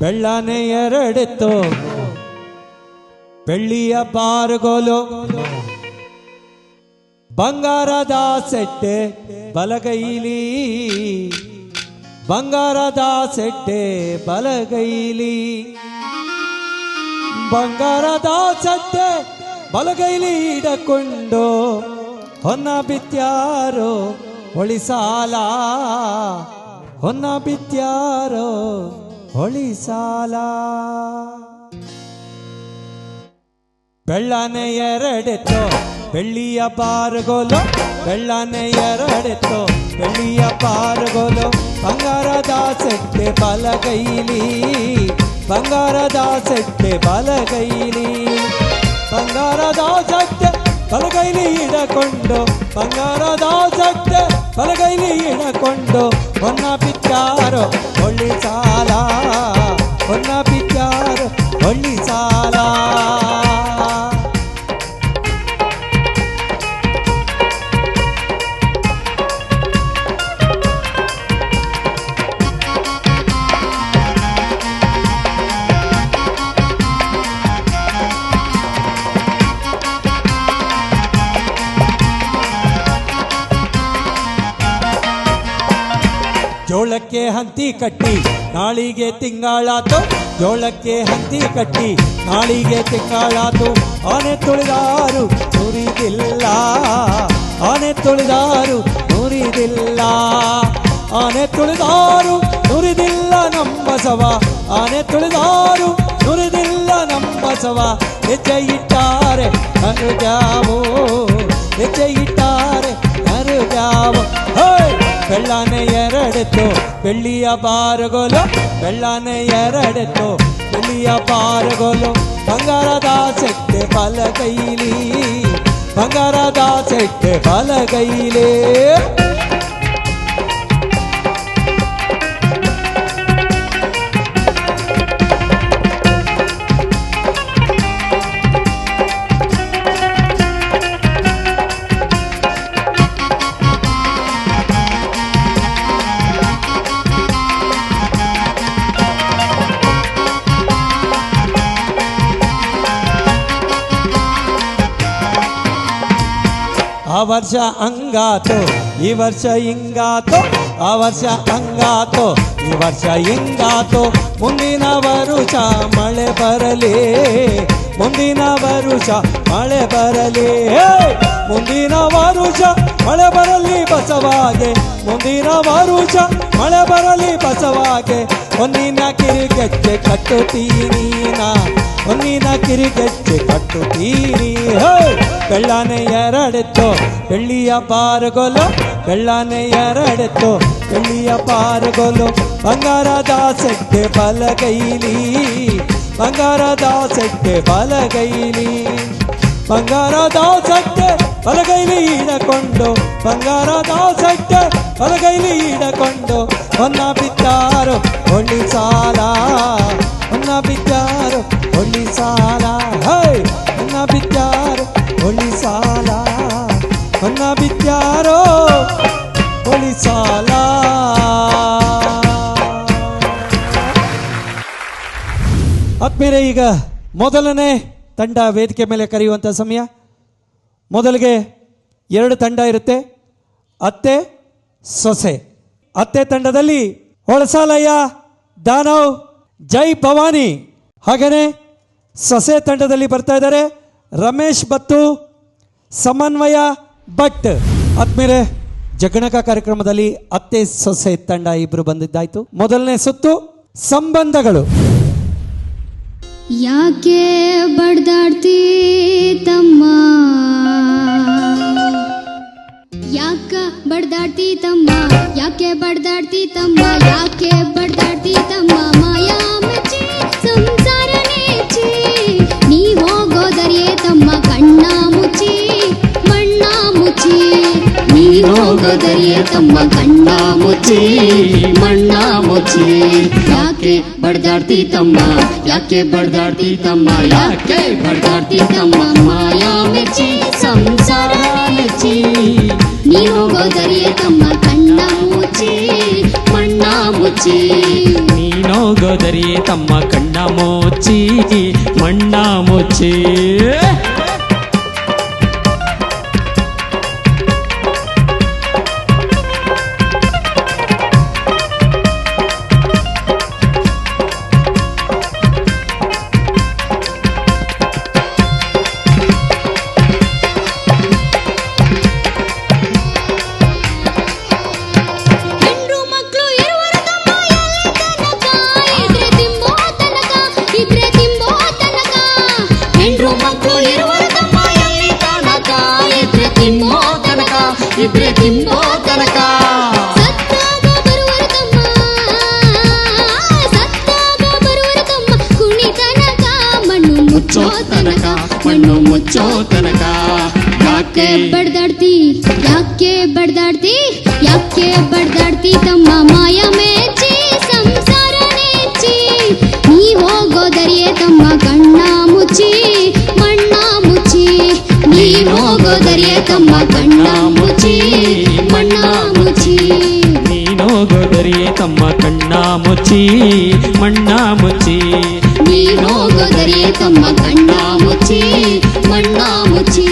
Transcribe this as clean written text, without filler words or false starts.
ಬೆಳ್ಳಾನೆ ಎರಡೆತ್ತು ಬೆಳ್ಳಿಯ ಬಾರುಗೋಲು ಬಂಗಾರದ ಸೆಟ್ಟೆ ಬಲಗೈಲಿ ಬಂಗಾರದ ಸೆಟ್ಟೆ ಬಲಗೈಲಿ ಬಂಗಾರದ ಸೆಟ್ಟೆ ಬಲಗೈಲಿ ಇಡಕೊಂಡು ಹೊನ್ನ ಬಿತ್ಯಾರೋ ಹೊಳಿಸಾಲ ಹೊನ್ನ ಬಿತ್ಯಾರೋ ಹೊಳಿಸಾಲ ಬೆಳ್ಳಾನೆ ಎರಡೆತ್ತು ಬೆಳ್ಳಿಯ ಬಾರುಗೋಲು ಬೆಳ್ಳಾನೆ ಎರಡೆತ್ತು ಬೆಳ್ಳಿಯ ಬಾರುಗೋಲು ಬಂಗಾರದ ಸೆಟ್ಟೆ ಬಲಗೈಲಿ ಬಂಗಾರದ ಸೆಟ್ಟೆ ಬಲಗೈಲಿ ಬಂಗಾರದ ಸೆಟ್ಟೆ ಬಲಗೈಲಿ ಇಡಕೊಂಡು ಬಂಗಾರದ ಸೆಟ್ಟೆ ಬಲಗೈಲಿ ಇಡಕೊಂಡು ಹೊನ್ನ ಬಿಚ್ಚಾರೋ ಹೊಳ್ಳಿ ಸಾಲ ಹೊನ್ನ ಬಿಚ್ಚಾರೋ ಹೊಳ್ಳಿ ಸಾಲ ಜೋಳಕ್ಕೆ ಹಂತಿ ಕಟ್ಟಿ ನಾಳಿಗೆ ತಿಂಗಳಾತು ಜೋಳಕ್ಕೆ ಹಂತಿ ಕಟ್ಟಿ ನಾಳಿಗೆ ತಿಂಗಳಾತು ಆನೆ ತುಳಿದಾರು ನುರಿದಿಲ್ಲ ಆನೆ ತುಳಿದಾರು ನುರಿದಿಲ್ಲ ಆನೆ ತುಳಿದಾರು ನುರಿದಿಲ್ಲ ನಂಬಸವ ಆನೆ ತುಳಿದಾರು ನುರಿದಿಲ್ಲ ನಂಬಸವ ಹೆಜ್ಜೆ ಇಟ್ಟಾರೆ ನರುಜಾವು ಹೆಜ್ಜೆ ಇಟ್ಟಾರೆ ನರುಜಾವು ಬೆಳ್ಳಾನೆ ಎರಡೆತ್ತು ಬೆಳ್ಳಿಯ ಬಾರುಗೋಲು ಬೆಳ್ಳಾನೆ ಎರಡೆತ್ತು ಬೆಳ್ಳಿಯ ಬಾರುಗೋಲು ಬಂಗಾರದ ಸೆಟ್ಟೆ ಬಲಗೈಲಿ ಬಂಗಾರದ ಸೆಟ್ಟೆ ಬಲಗೈಲಿ ಆ ವರ್ಷ ಹಂಗಾತು ಈ ವರ್ಷ ಹಿಂಗಾತು ಆ ವರ್ಷ ಹಂಗಾತು ಈ ವರ್ಷ ಹಿಂಗಾತು ಮುಂದಿನ ವರುಷ ಮಳೆ ಬರಲಿ ಮುಂದಿನ ವರುಷ ಮಳೆ ಬರಲಿ ಮುಂದಿನ ವರುಷ ಮಳೆ ಬರಲಿ ಬಸವಾಗೆ ಮುಂದಿನ ವರುಷ ಮಳೆ ಬರಲಿ ಬಸವಾಗೆ ಒಂದಿನ ಕಿರಿಗೆಜ್ಜೆ ಕಟ್ಟುತ್ತೀನಿ ನಾ ಒಂದಿನ ಕಿರಿಗೆಜ್ಜೆ ಕಟ್ಟುತ್ತೀನಿ ಬೆಳ್ಳಾನೆ ಎರಡೆತ್ತು ಬೆಳ್ಳಿಯ ಬಾರುಗೋಲು ಬೆಳ್ಳಾನೆ ಎರಡೆತ್ತು ಬೆಳ್ಳಿಯ ಬಾರುಗೋಲು ಬಂಗಾರದ ಸೆಟ್ಟೆ ಬಲಗೈಲಿ ಬಂಗಾರದ ಸೆಟ್ಟೆ ಬಲಗೈಲಿ ಬಂಗಾರದ ಸೆಟ್ಟೆ ಬಲಗೈಲಿ ಇಡಕೊಂಡು ಬಂಗಾರದ ಸೆಟ್ಟೆ ಬಲಗೈಲಿ ಇಡಕೊಂಡು ಹೊನ್ನ ಬಿದ್ದಾರು ಹೊಳ್ಳಿ ಸಾಲ ಹೊನ್ನ ಬಿದ್ದಾರು ಹೊಳ್ಳಿ ಸಾಲ ಹೊನ್ನ ಬಿದ್ದಾರು ಹೊಳ್ಳಿ ಸಾಲ ಹೊನ್ನ ಬಿದ್ದಾರೋ ಹೊಳ್ಳಿ ಸಾಲ ಆದ್ಮೇಲೆ ಈಗ ಮೊದಲನೇ ತಂಡ ವೇದಿಕೆ ಮೇಲೆ ಕರೆಯುವಂಥ ಸಮಯ. ಮೊದಲಿಗೆ 2 ತಂಡ ಇರುತ್ತೆ, ಅತ್ತೆ ಸೊಸೆ. ಅತ್ತೆ ತಂಡದಲ್ಲಿ ಹೊಳಸಾಲಯ್ಯ, ದಾನವ್, ಜೈ ಭವಾನಿ. ಹಾಗೆಯೇ ಸೊಸೆ ತಂಡದಲ್ಲಿ ಬರ್ತಾ ಇದ್ದಾರೆ ರಮೇಶ್ ಬತ್ತು, ಸಮನ್ವಯ ಭಟ್. ಆದ್ಮೇಲೆ ಜಗಣಕ ಕಾರ್ಯಕ್ರಮದಲ್ಲಿ ಅತ್ತೆ ಸೊಸೆ ತಂಡ ಇಬ್ರು ಬಂದಿದ್ದಾಯ್ತು. ಮೊದಲನೇ ಸುತ್ತು ಸಂಬಂಧಗಳು. ಯಾಕೆ ಬಡ್ದಾಡ್ತಿ ತಮ್ಮ, ಯಾಕ ಬಡ್ದಾಡ್ತಿ ತಮ್ಮ, ಯಾಕೆ ಬಡ್ದಾಡ್ತಿ ತಮ್ಮ, ಯಾಕೆ ಬಡ್ದಾಡ್ತಿ ತಮ್ಮ, ಮಾಯಾ ಮಚ್ಚಿ ಸಂಸಾರ ನೆಚ್ಚಿ ನೀ ಹೋಗೋದರಿಯೇ ತಮ್ಮ ಕಣ್ಣ ಮುಚ್ಚಿ ಮಣ್ಣ ಮುಚ್ಚಿ ನೀ ಹೋಗೋದರಿಯೇ ತಮ್ಮ ಕಣ್ಣ ಮುಚ್ಚಿ ಮಣ್ಣ ಮುಚ್ಚಿ. ಯಾಕೆ ಬಡ್ದಾಡ್ತಿ ತಮ್ಮ, ಯಾಕೆ ಬಡ್ದಾಡ್ತಿ ತಮ್ಮ, ಯಾಕೆ ಬಡ್ದಾಡ್ತಿ ತಮ್ಮ, ಮಾಯಾ ಮೆಚ್ಚಿ ಸಂಸಾರ ನೆಚ್ಚಿ ನೀ ಹೋಗೋದರಿಯೇ ತಮ್ಮ ಕಣ್ಣ ಮುಚ್ಚಿ ಮಣ್ಣ ಮುಚ್ಚಿ. ನೀನು ನೀನೋಗೋದರಿ ತಮ್ಮ ಕಣ್ಣ ಮುಚ್ಚಿ ಮಣ್ಣ ಮುಚ್ಚಿ. ಹೆಂಡ್ರು ಮಕ್ಳು ಇರುವರು ತಮ್ಮ ಎಲ್ಲಿ ತನಕ ಇದ್ರೆ ತಿಂಬೋ ತನಕ ಇದ್ರೆ ತಿಂಬೋ ತನಕ ಹೆಂಡ್ರು ಮಕ್ಳು ಇರುವರು ತಮ್ಮ ಎಲ್ಲಿ ತನಕ ಇದ್ರೆ ತಿಂಬೋ ತನಕ ಇದ್ರೆ ತಿಂಬೋ ತನಕ ಸತ್ತಾಗ ಬರುವರು ತಮ್ಮ ಸತ್ತಾಗ ಬರುವರು ತಮ್ಮ ಕುಣಿ ತನಕ ಮಣ್ಣು ಮುಚ್ಚೋ ತನಕ ಮಣ್ಣು ಮುಚ್ಚೋ ತನಕ. ಯಾಕೆ ಬಡ್ದಾಡ್ತಿ ಯಾಕೆ ಬಡ್ದಾಡ್ತಿ ಯಾಕೆ ಬಡ್ದಾಡ್ತಿ ತಮ್ಮ ಮಾಯ ಮೇಚಿ ಸಂಸಾರ ನೆಚ್ಚಿ ನೀ ಹೋಗೋದರಿಯೇ ತಮ್ಮ ಕಣ್ಣ ಮುಚ್ಚಿ ಮಣ್ಣ ಮುಚ್ಚಿ ನೀ ಹೋಗೋದರಿಯೇ ತಮ್ಮ ಕಣ್ಣ ಮುಚ್ಚಿ ಮಣ್ಣ ಮುಚ್ಚಿ ನೀನೋಗೋದರಿಯೇ ತಮ್ಮ ಕಣ್ಣ ಮುಚ್ಚಿ ಮಣ್ಣ ಮುಚ್ಚಿ ನೀ ಹೋಗೋದರಿಯೇ ತಮ್ಮ ಕಣ್ಣ ಮುಚ್ಚಿ ಮಣ್ಣ ಮುಚ್ಚಿ.